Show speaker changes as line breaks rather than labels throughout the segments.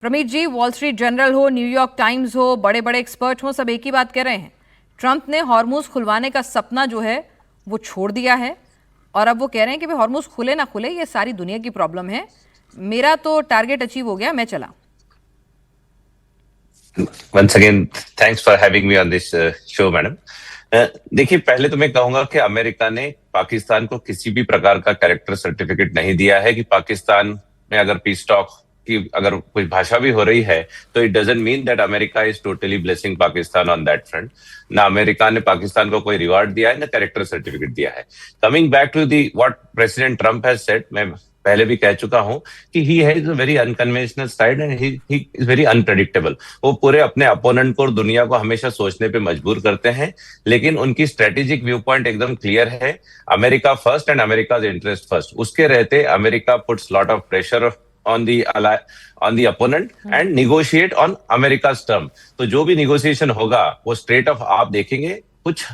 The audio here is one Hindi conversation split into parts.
प्रमीत जी, वॉल स्ट्रीट जर्नल हो, न्यूयॉर्क टाइम्स हो, बड़े बड़े एक्सपर्ट हो, सब एक ही बात कह रहे हैं। ट्रंप ने हॉर्मुज खुलवाने का सपना जो है वो छोड़ दिया है और अब वो कह रहे हैं कि भाई हॉर्मुज खुले ना खुले ये सारी दुनिया की प्रॉब्लम है, मेरा तो टारगेट अचीव हो गया, मैं चला।
Once again, thanks for having me on this show, madam. देखिए, पहले तो मैं कहूंगा कि अमेरिका ने पाकिस्तान को किसी भी प्रकार का कैरेक्टर सर्टिफिकेट नहीं दिया है कि पाकिस्तान में अगर पीस टॉक की अगर कोई भाषा भी हो रही है तो it doesn't mean that America is totally blessing Pakistan on that front. ना अमेरिका ने पाकिस्तान को कोई रिवार्ड दिया है, ना कैरेक्टर सर्टिफिकेट दिया है। Coming back to the what president Trump has said, मैं पहले भी कह चुका हूं कि he has a very unconventional style and he is very unpredictable. वो पूरे अपने अपोनेंट को और दुनिया को हमेशा सोचने पे मजबूर करते हैं, लेकिन उनकी स्ट्रेटेजिक व्यू पॉइंट एकदम क्लियर है। America first and America's interest first. उसके रहते America puts lot of pressure on the opponent and negotiate on America's term. तो जो भी निगोशिएशन होगा वो स्ट्रेट ऑफ आप देखेंगे कुछ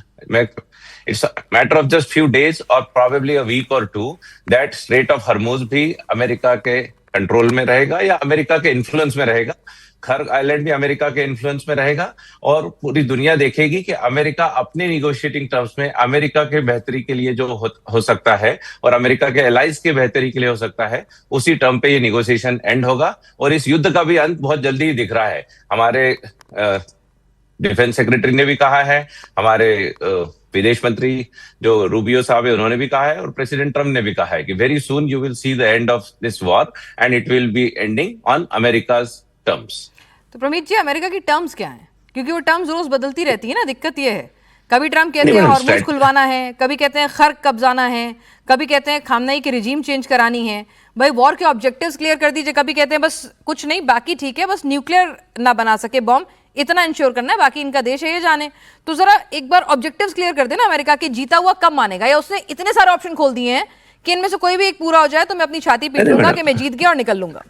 it's matter of just few days और प्रोबेबली अ वीक और टू दैट स्ट्रेट ऑफ हर्मुज भी अमेरिका के कंट्रोल में रहेगा या अमेरिका के इन्फ्लुएंस में रहेगा। खर्ग आइलैंड भी अमेरिका के इन्फ्लुएंस में रहेगा और पूरी दुनिया देखेगी कि अमेरिका अपने निगोशिएटिंग टर्म्स में अमेरिका के बेहतरी के लिए जो हो सकता है और अमेरिका के एलाइज के बेहतरी के लिए हो सकता है, उसी टर्म पे ये निगोशिएशन एंड होगा। और इस युद्ध का भी अंत बहुत जल्दी ही दिख रहा है। हमारे डिफेंस सेक्रेटरी ने भी कहा है, हमारे विदेश मंत्री जो रूबियो साहब है उन्होंने भी कहा है और प्रेसिडेंट ट्रम्प ने भी कहा है कि very soon you will see the end of this war and it will be ending on America's terms.
तो प्रमीत जी, अमेरिका की टर्म्स क्या है? क्योंकि वो टर्म्स रोज बदलती रहती है ना, दिक्कत ये है। कभी ट्रम्प कहते हैं हॉर्मुज खुलवाना है, कभी कहते हैं खर्ग कब्जाना है, कभी कहते हैं खामनेई की रिजीम चेंज करानी है। भाई वॉर के ऑब्जेक्टिव्स क्लियर कर दीजिए। कभी कहते हैं बस कुछ नहीं, बाकी ठीक है, बस न्यूक्लियर ना बना सके बॉम्ब, इतना इंश्योर करना है, बाकी इनका देश है, ये जाने। तो जरा एक बार ऑब्जेक्टिव्स क्लियर कर देना अमेरिका के, जीता हुआ कब मानेगा? या उसने इतने सारे ऑप्शन खोल दिए हैं कि इनमें से कोई भी एक पूरा हो जाए तो मैं अपनी छाती पीट लूंगा कि मैं जीत गया और निकल लूंगा।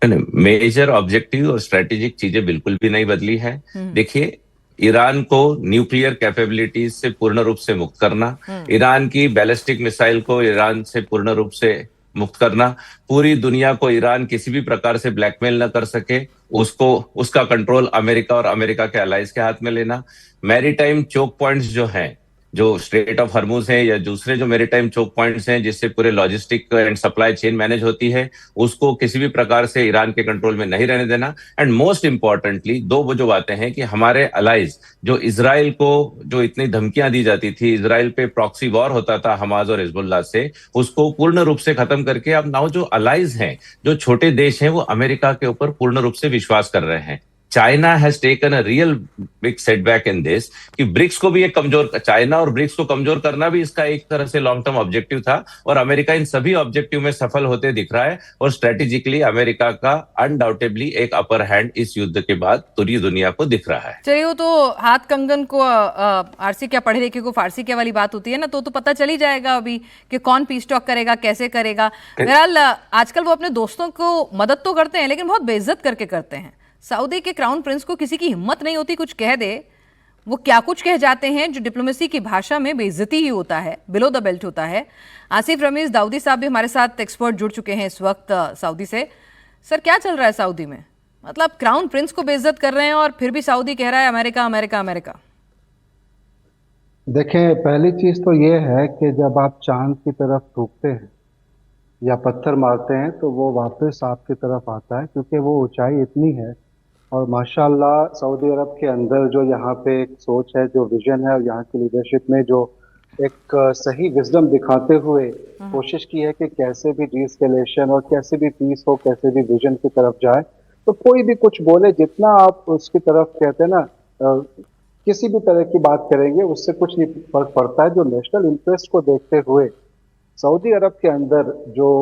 मेजर ऑब्जेक्टिव और स्ट्रेटेजिक चीजें बिल्कुल भी नहीं बदली है। देखिए, ईरान को न्यूक्लियर कैपेबिलिटीज से पूर्ण रूप से मुक्त करना, ईरान की बैलिस्टिक मिसाइल को ईरान से पूर्ण रूप से मुक्त करना, पूरी दुनिया को ईरान किसी भी प्रकार से ब्लैकमेल न कर सके, उसका कंट्रोल अमेरिका और अमेरिका के अलाइज के हाथ में लेना। मैरीटाइम चोक पॉइंट्स जो हैं, जो स्ट्रेट ऑफ हर्मुज है या दूसरे जो मैरीटाइम चोक पॉइंट्स हैं जिससे पूरे logistic and supply chain manage होती है, उसको किसी भी प्रकार से ईरान के कंट्रोल में नहीं रहने देना। एंड मोस्ट इंपॉर्टेंटली दो वो जो बातें हैं कि हमारे अलाइज जो इजराइल को जो इतनी धमकियां दी जाती थी, इजराइल पे प्रॉक्सी वॉर होता था हमास और हिजबुल्लाह से, उसको पूर्ण रूप से खत्म करके अब नाउ जो अलाइज हैं, जो छोटे देश हैं, वो अमेरिका के ऊपर पूर्ण रूप से विश्वास कर रहे हैं। China has taken a real big setback in this कि ब्रिक्स को भी एक कमजोर, चाइना और ब्रिक्स को कमजोर करना भी इसका एक तरह से लॉन्ग टर्म ऑब्जेक्टिव था और अमेरिका इन सभी ऑब्जेक्टिव में सफल होते दिख रहा है और स्ट्रेटेजिकली अमेरिका का अनडाउटेबली एक अपर हैंड इस युद्ध के बाद पूरी दुनिया को दिख रहा है।
चलिए, वो तो हाथ कंगन को आरसी क्या पढ़े लिखे को फारसी क्या वाली बात होती है ना, तो पता चल ही जाएगा अभी कि कौन पीस टॉक करेगा, कैसे करेगा। बहरहाल आजकल वो अपने दोस्तों को मदद तो करते हैं लेकिन बहुत बेइज्जत करके करते हैं। सऊदी के क्राउन प्रिंस को किसी की हिम्मत नहीं होती कुछ कह दे, वो क्या कुछ कह जाते हैं जो डिप्लोमेसी की भाषा में बेइज्जती ही होता है, बिलो द बेल्ट होता है। आसिफ रमीज दाऊदी साहब भी हमारे साथ एक्सपर्ट जुड़ चुके हैं इस वक्त सऊदी से। सर, क्या चल रहा है सऊदी में? मतलब क्राउन प्रिंस को बेइज्जत कर रहे हैं और फिर भी सऊदी कह रहा है अमेरिका अमेरिका अमेरिका।
देखें, पहली चीज तो ये है कि जब आप चांद की तरफ थूकते हैं या पत्थर मारते हैं तो वो वापस आपकी तरफ आता है, क्योंकि वो ऊंचाई इतनी है। और माशाल्लाह सऊदी अरब के अंदर जो यहाँ पे एक सोच है, जो विजन है, और यहाँ की लीडरशिप में जो एक सही विजडम दिखाते हुए कोशिश की है कि कैसे भी डीएस्केलेशन और कैसे भी पीस हो, कैसे भी विजन की तरफ जाए। तो कोई भी कुछ बोले, जितना आप उसकी तरफ कहते हैं ना, किसी भी तरह की बात करेंगे उससे कुछ नहीं फर्क पड़ता है। जो नेशनल इंटरेस्ट को देखते हुए सऊदी अरब के अंदर जो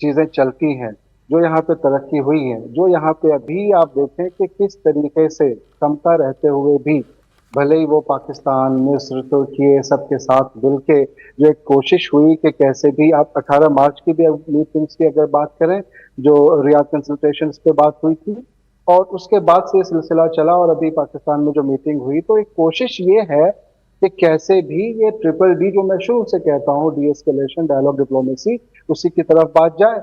चीजें चलती हैं, जो यहाँ पे तरक्की हुई है, जो यहाँ पे अभी आप देखें कि किस तरीके से क्षमता रहते हुए भी, भले ही वो पाकिस्तान, मिस्र, तुर्की सबके साथ मिल के जो एक कोशिश हुई कि कैसे भी आप 18 मार्च की भी मीटिंग्स की अगर बात करें, जो रियाद कंसल्टेशंस पे बात हुई थी, और उसके बाद से सिलसिला चला और अभी पाकिस्तान में जो मीटिंग हुई, तो एक कोशिश ये है कि कैसे भी ये ट्रिपल डी जो मैं शुरू से कहता हूँ, डी एस्केलेशन, डायलॉग, डिप्लोमेसी, उसी की तरफ बात जाए।